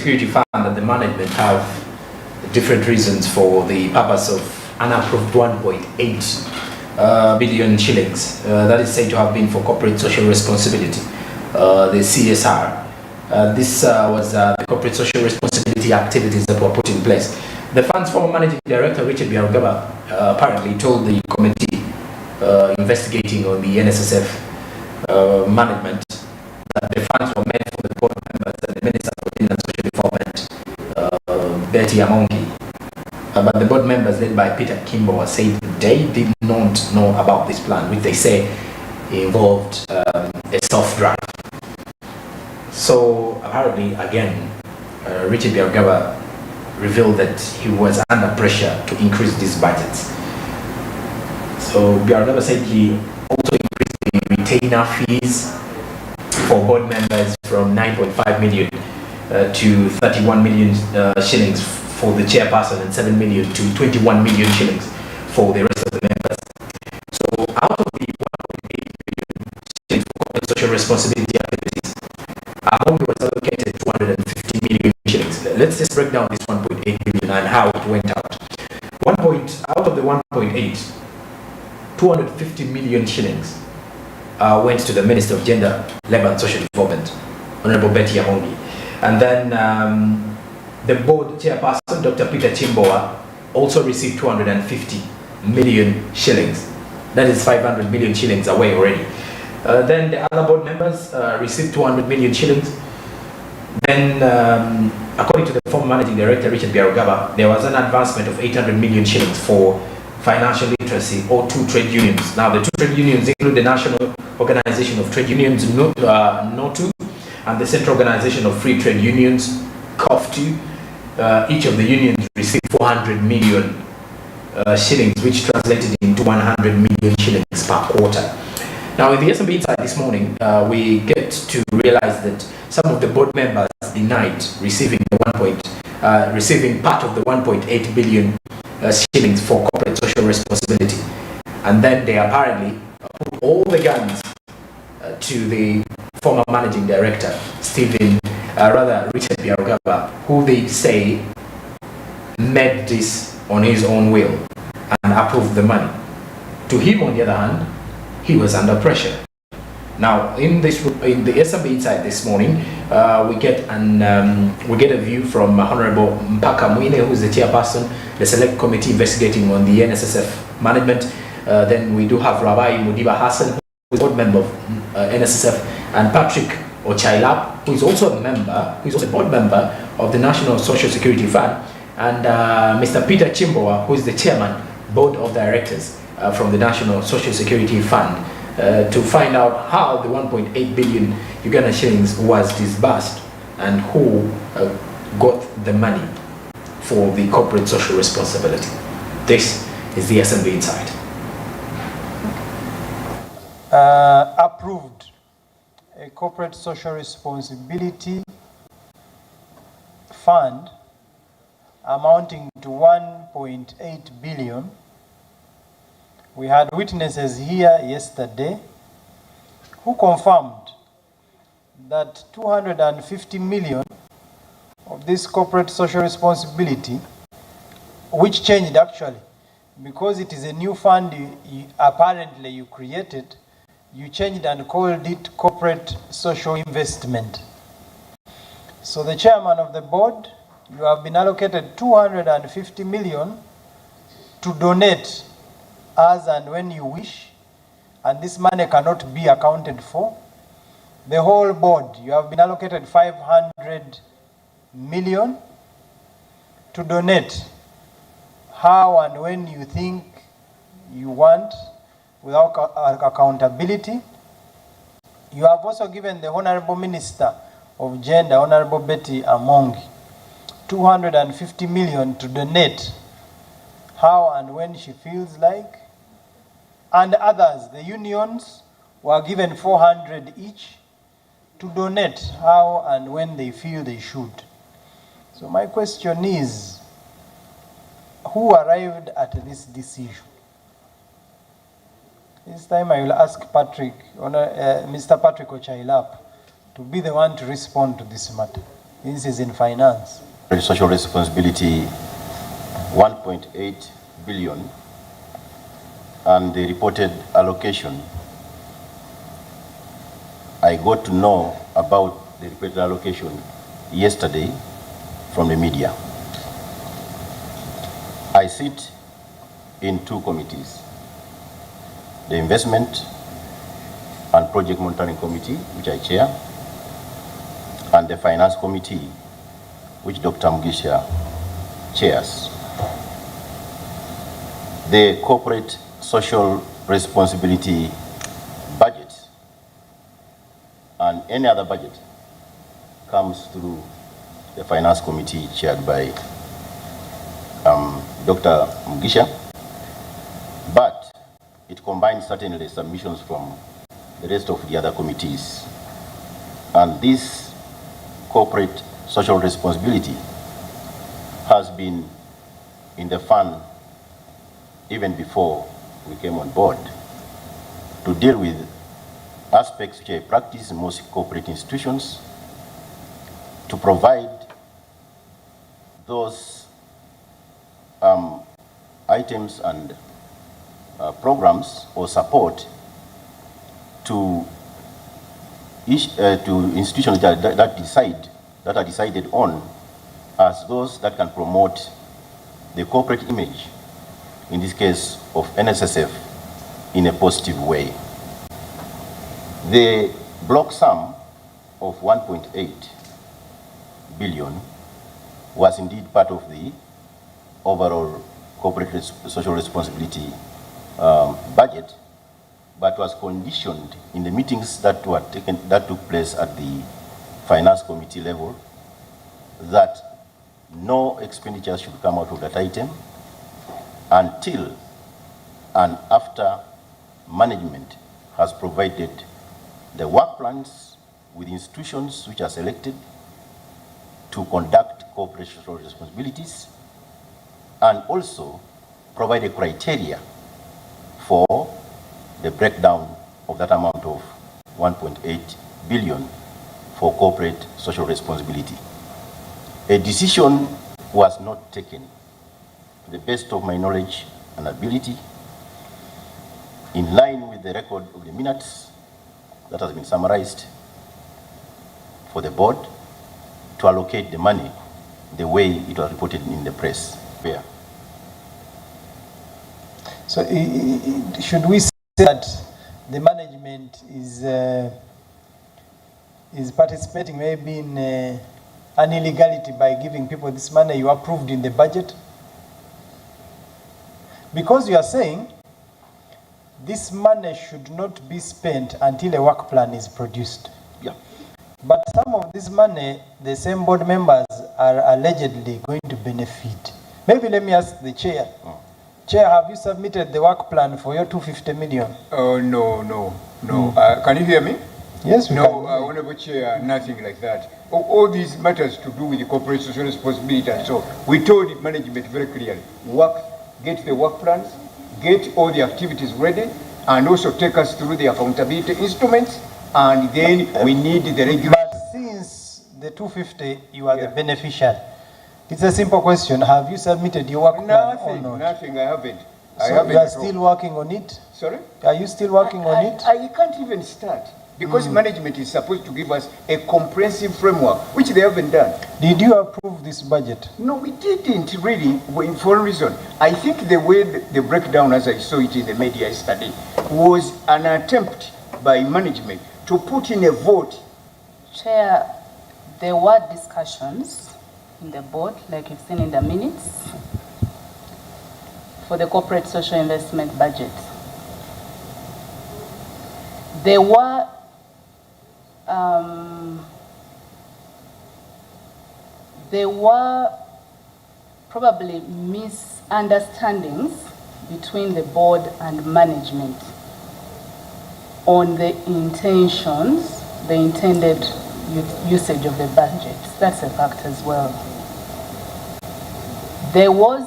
Security Fund and the management have different reasons for the purpose of unapproved 1.8 billion shillings that is said to have been for corporate social responsibility, the CSR. This was the corporate social responsibility activities that were put in place. The fund's former managing director, Richard Biarugaba, apparently told the committee investigating on the NSSF management that the funds were meant for the board members and the Minister for Women and Social Development, Betty Amongi. But the board members led by Peter Kimbo said they did not know about this plan, which they say involved a soft draft. So apparently, again, Richard Biarugaba revealed that he was under pressure to increase these budgets. So Biarugaba said he also increased the retainer fees for board members from 9.5 million to 31 million shillings for the chairperson and 7 million to 21 million shillings for the rest of the members. So out of the 1.8 billion shillings for corporate social responsibility activities, Amongi was allocated 250 million shillings. Let's just break down this 1.8 billion and how it went out. Out of the 1.8, 250 million shillings went to the Minister of Gender, Labour and Social Development, Honorable Betty Amongi. And then the board chairperson, Dr. Peter Chimboa, also received 250 million shillings. That is 500 million shillings away already. Then the other board members received 200 million shillings. Then, according to the former managing director, Richard Biarugaba, there was an advancement of 800 million shillings for financial literacy or 2 trade unions. Now, the 2 trade unions include the National Organization of Trade Unions, NOTU, and the Central Organization of Free Trade Unions, COF2. Each of the unions received 400 million shillings, which translated into 100 million shillings per quarter. Now, in the SMB Inside this morning, we get to realize that some of the board members denied receiving receiving part of the 1.8 billion shillings for corporate social responsibility, and then they apparently put all the guns to the former managing director, Richard Biarugaba, who they say made this on his own will and approved the money. To him, on the other hand, he was under pressure. Now, in the SMB Inside this morning, we get a view from Honorable Mpaka Mwine, who is the chairperson, the select committee investigating on the NSSF management. Then we do have Rabbi Mudiba Hassan, who is board member of NSSF, and Patrick Ochailap, who is also a board member of the National Social Security Fund, and Mr. Peter Chimboa, who is the chairman, board of directors from the National Social Security Fund, to find out how the 1.8 billion Uganda shillings was disbursed and who got the money for the corporate social responsibility. This is the SMB Inside. Approved a corporate social responsibility fund amounting to 1.8 billion. We had witnesses here yesterday who confirmed that 250 million of this corporate social responsibility, which changed actually, because it is a new fund apparently you created, you changed and called it corporate social investment. So the chairman of the board, you have been allocated 250 million to donate as and when you wish, and this money cannot be accounted for. The whole board, you have been allocated 500 million to donate how and when you think you want, without accountability. You have also given the Honorable Minister of Gender, Honorable Betty Amongi, 250 million to donate how and when she feels like. And others, the unions, were given 400 each to donate how and when they feel they should. So my question is, who arrived at this decision? This time I will ask Mr. Patrick Ochailap to be the one to respond to this matter. This is in finance. Social responsibility, 1.8 billion, and the reported allocation. I got to know about the reported allocation yesterday from the media. I sit in two committees, the Investment and Project Monitoring Committee, which I chair, and the Finance Committee, which Dr. Mugisha chairs. The corporate social responsibility budget and any other budget comes through the Finance Committee chaired by Dr. Mugisha, but it combines certainly submissions from the rest of the other committees. And this corporate social responsibility has been in the fund even before we came on board to deal with aspects which I practice in most corporate institutions, to provide those items and programs or support to institutions that are decided on as those that can promote the corporate image, in this case of NSSF, in a positive way. The block sum of 1.8 billion was indeed part of the overall corporate social responsibility budget, but was conditioned in the meetings that took place at the Finance Committee level that no expenditure should come out of that item until and after management has provided the work plans with institutions which are selected to conduct corporate social responsibilities, and also provide a criteria for the breakdown of that amount of 1.8 billion for corporate social responsibility. A decision was not taken, to the best of my knowledge and ability, in line with the record of the minutes that has been summarized for the board, to allocate the money the way it was reported in the press. Yeah. So should we say that the management is participating maybe in an illegality by giving people this money you approved in the budget? Because you are saying this money should not be spent until a work plan is produced. Yeah. But some of this money, the same board members are allegedly going to benefit. Maybe let me ask the chair. Chair, have you submitted the work plan for your 250 million? Oh, no. Can you hear me? Yes, we can. No, Honorable Chair, nothing like that. All these matters to do with the corporate social responsibility and so, we told the management very clearly, get the work plans, get all the activities ready, and also take us through the accountability instruments, and then we need the regular. But since the 250, you are the beneficiary. It's a simple question. Have you submitted your work plan or not? Nothing, I haven't. So you are still working on it? Sorry? Are you still working on it? I can't even start, because management is supposed to give us a comprehensive framework, which they haven't done. Did you approve this budget? No, we didn't really, for a reason. I think the way the breakdown, as I saw it in the media yesterday, was an attempt by management to put in a vote. Chair, there were discussions in the board, like you've seen in the minutes, for the corporate social investment budget. There were probably misunderstandings between the board and management on the intentions, the intended usage of the budget. That's a fact as well. There was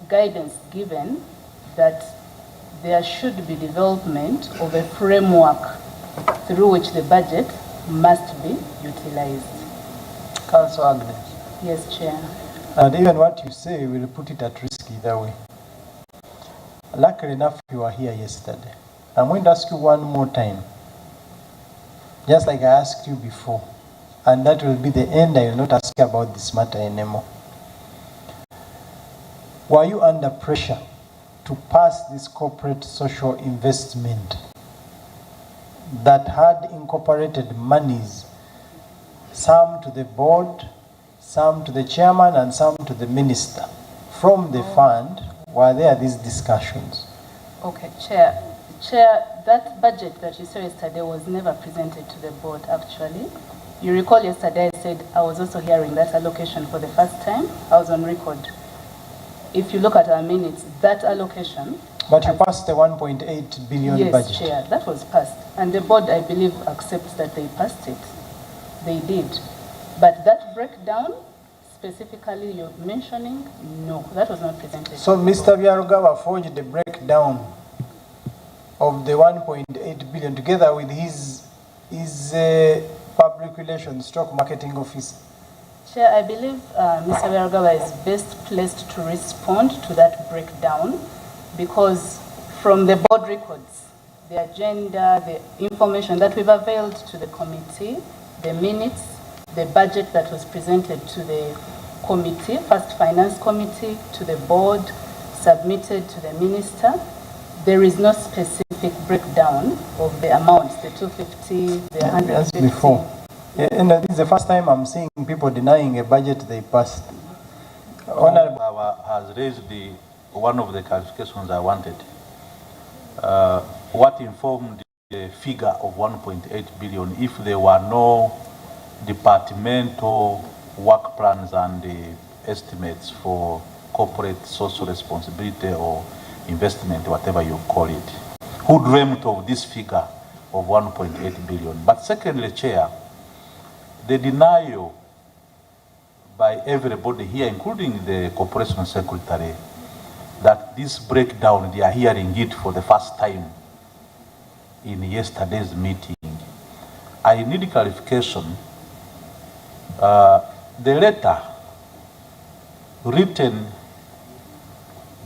guidance given that there should be development of a framework through which the budget must be utilized. Council Agnes. Yes, Chair. And even what you say will put it at risk either way. Luckily enough, you were here yesterday. I'm going to ask you one more time, just like I asked you before, and that will be the end. I will not ask you about this matter anymore. Were you under pressure to pass this corporate social investment that had incorporated monies, some to the board, some to the chairman, and some to the minister from the fund? Were there these discussions? Okay, Chair. Chair, that budget that you saw yesterday was never presented to the board, actually. You recall yesterday I said I was also hearing that allocation for the first time. I was on record. If you look at our minutes, that allocation... But you passed the 1.8 billion budget. Yes, Chair, that was passed. And the board, I believe, accepts that they passed it. They did. But that breakdown, specifically you're mentioning, no, that was not presented. So Mr. Byarugawa forged the breakdown of the 1.8 billion together with his public relations stroke marketing office. Chair, I believe Mr. Byarugawa is best placed to respond to that breakdown because from the board records, the agenda, the information that we've availed to the committee, the minutes, the budget that was presented to the committee, first finance committee, to the board, submitted to the minister, there is no specific breakdown of the amounts, the 250, the 150. As before. And this is the first time I'm seeing people denying a budget they passed. Honorable has raised one of the clarifications I wanted. What informed the figure of 1.8 billion if there were no departmental work plans and the estimates for corporate social responsibility or investment, whatever you call it? Who dreamt of this figure of 1.8 billion? But secondly, Chair, the denial by everybody here, including the Corporation Secretary, that this breakdown, they are hearing it for the first time in yesterday's meeting. I need clarification. The letter written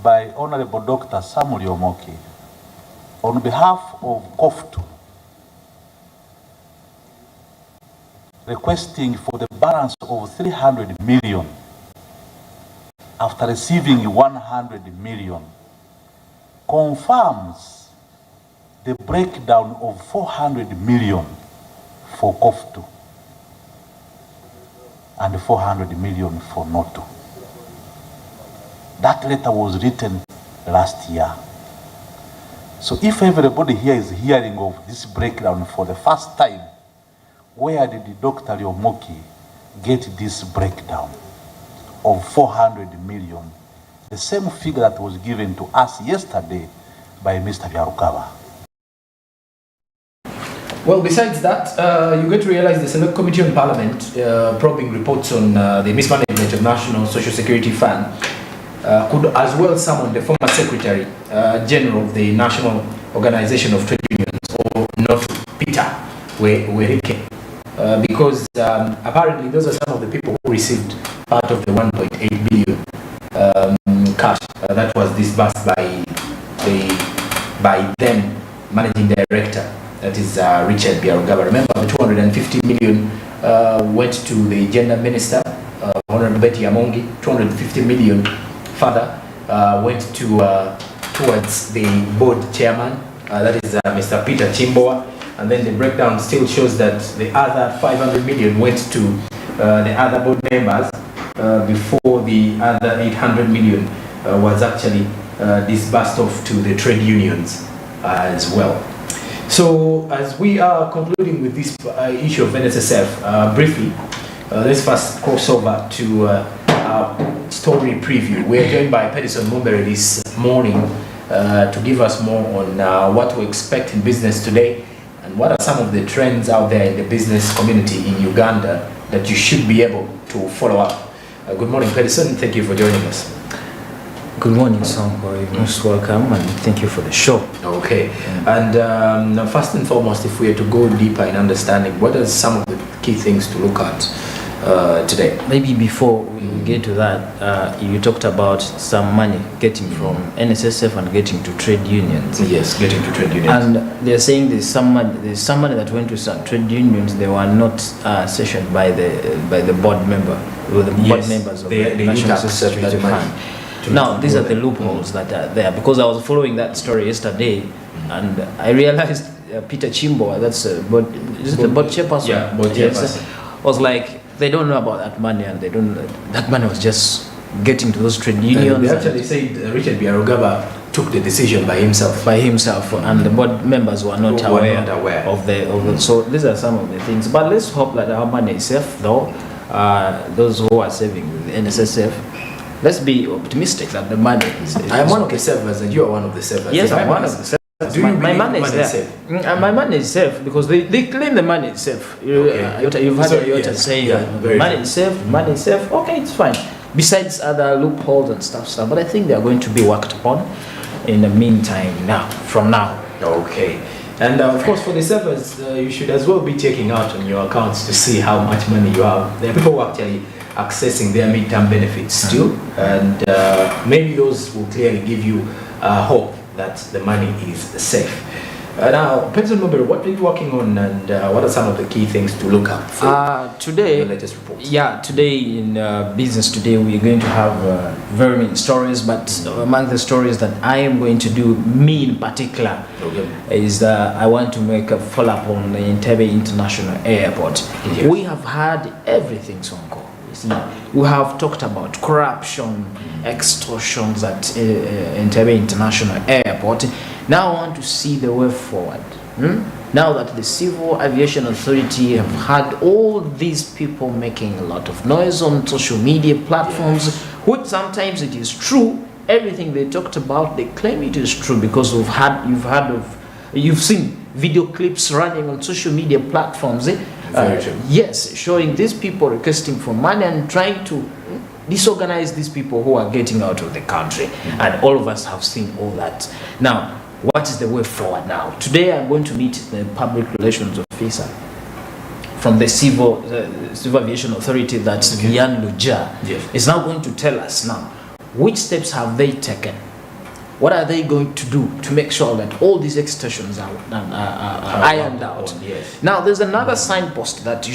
by Honorable Dr. Samuel Omoki on behalf of COFTU requesting for the balance of 300 million after receiving 100 million confirms the breakdown of 400 million for COFTU and 400 million for NOTO. That letter was written last year. So if everybody here is hearing of this breakdown for the first time, where did Dr. Omoki get this breakdown of 400 million, the same figure that was given to us yesterday by Mr. Byarugawa? Well, besides that, you get to realize the Select Committee on Parliament probing reports on the mismanagement of National Social Security Fund could as well summon the former Secretary General of the National Organization of Trade Unions, or not Peter Werike, because apparently those are some of the people who received part of the 1.8 billion cash that was disbursed by then Managing Director, that is Richard Byarugawa. Remember, the 250 million went to the Gender Minister, Honorable Betty Amongi. 250 million further went to towards the board chairman, that is Mr. Peter Chimboa. And then the breakdown still shows that the other 500 million went to the other board members before the other 800 million was actually disbursed off to the trade unions as well. So as we are concluding with this issue of NSSF, briefly, let's first cross over to our story preview. We are joined by Pedison Mumbere this morning to give us more on what to expect in business today and what are some of the trends out there in the business community in Uganda that you should be able to follow up. Good morning, Pedison. Thank you for joining us. Good morning, Sonko. You're most welcome, and thank you for the show. Okay. And first and foremost, if we are to go deeper in understanding, what are some of the key things to look at today? Maybe before we get to that, you talked about some money getting from NSSF and getting to trade unions. Yes, getting to trade unions. And they're saying there's some money that went to some trade unions. They were not sessioned by the board member, or the board members of the National Security Fund. Now, these are the loopholes that are there, because I was following that story yesterday, and I realized Peter Chimbo, that's the board chairperson? Yeah, board chairperson. Was like, they don't know about that money, and they don't. That money was just getting to those trade unions. They actually said Richard Biarogaba took the decision by himself. And the board members were not aware of the. So these are some of the things. But let's hope that our money is safe, though. Those who are saving with the NSSF. Let's be optimistic that the money is. I'm one of the savers, and you are one of the savers. Yes, I'm one of the savers. My money is there. My money is safe because they claim the money is safe. You've heard Yota saying money is safe, money is safe. Okay, it's fine. Besides other loopholes and stuff, but I think they are going to be worked upon in the meantime from now. Okay. And of course, for the savers, you should as well be checking out on your accounts to see how much money you have. There are people who are actually accessing their midterm benefits still, and maybe those will clearly give you hope that the money is safe. Now, Pension Mobile, what are you working on, and what are some of the key things to look out for today? The latest reports. Yeah, today in Business Today, we're going to have very many stories, but among the stories that I am going to do, me in particular, is I want to make a follow-up on the Entebbe International Airport. Yes. We have had everything, Sonko. We have talked about corruption, extortions at Entebbe International Airport. Now I want to see the way forward. Now that the Civil Aviation Authority have had all these people making a lot of noise on social media platforms, which sometimes it is true. Everything they talked about, they claim it is true because you've seen video clips running on social media platforms. Yes, showing these people requesting for money and trying to disorganize these people who are getting out of the country. And all of us have seen all that. Now, what is the way forward now? Today I'm going to meet the public relations officer from the Civil Aviation Authority, that's Vian Luja, is now going to tell us now which steps have they taken. What are they going to do to make sure that all these extortions are ironed out? Now, there's another signpost that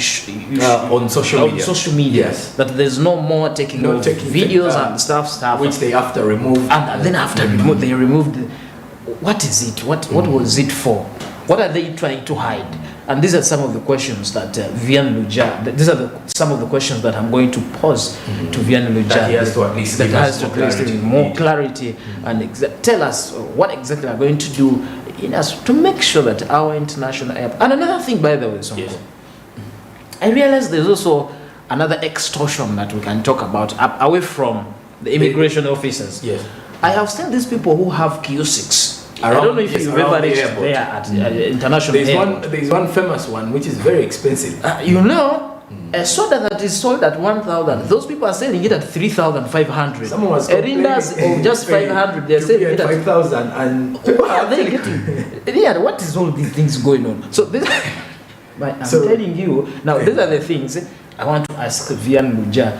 on social media, that there's no more taking videos and stuff, which they after remove. And then after they removed. What is it? What was it for? What are they trying to hide? And these are some of the questions that Vian Luja, these are some of the questions that I'm going to pose to Vian Luja. That he has to at least give us more clarity and tell us what exactly we're going to do to make sure that our international airport. And another thing, by the way, I realize there's also another extortion that we can talk about away from the immigration officers. Yes. I have seen these people who have kiosks. I don't know if you've ever reached there at international airport. There's one famous one which is very expensive. A soda that is sold at 1,000, those people are selling it at 3,500. Someone was Erindas of just 500, they're selling it at 5,000. And what are they getting? What is all these things going on? So this, I'm telling you now. These are the things I want to ask Vian Luja.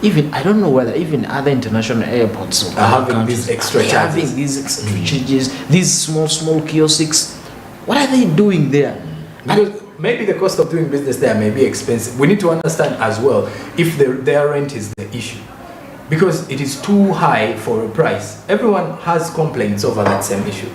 Even I don't know whether even other international airports are having these extra charges. These small kiosks. What are they doing there? Because maybe the cost of doing business there may be expensive. We need to understand as well if their rent is the issue, because it is too high for a price. Everyone has complaints over that same issue.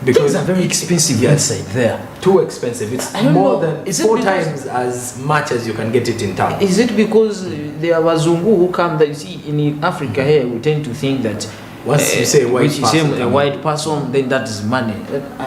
Because things are very expensive inside there. Too expensive. It's more than 4 times as much as you can get it in town. Is it because there are Wazungu who come that you see in Africa here, we tend to think that once you say a white person, then that is money.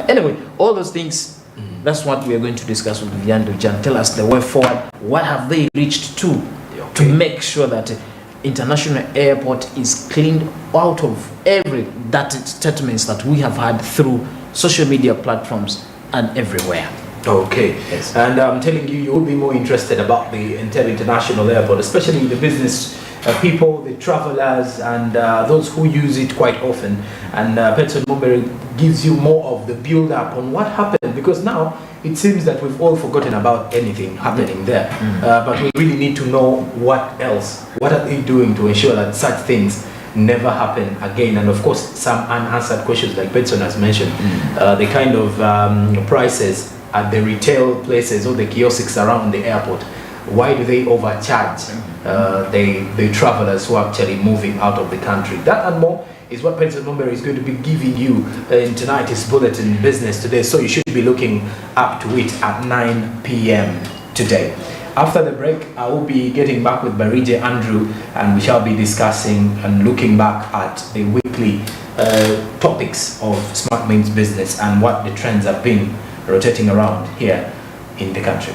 Anyway, all those things, that's what we are going to discuss with Vian Luja. Tell us the way forward. What have they reached to make sure that international airport is cleaned out of every dirty statements that we have had through social media platforms and everywhere. Okay. Yes. And I'm telling you, you will be more interested about the Entebbe International Airport, especially the business people, the travelers, and those who use it quite often. And Petson Mumbere gives you more of the build-up on what happened, because now it seems that we've all forgotten about anything happening there. But we really need to know what else. What are they doing to ensure that such things never happen again? And of course, some unanswered questions, like Petson has mentioned, the kind of prices at the retail places or the kiosks around the airport. Why do they overcharge the travelers who are actually moving out of the country? That and more is what Petson Mumbere is going to be giving you in tonight's Bulletin Business Today. So you should be looking up to it at 9 p.m. today. After the break, I will be getting back with Barije Andrew, and we shall be discussing and looking back at the weekly topics of Smart Means business and what the trends have been rotating around here in the country.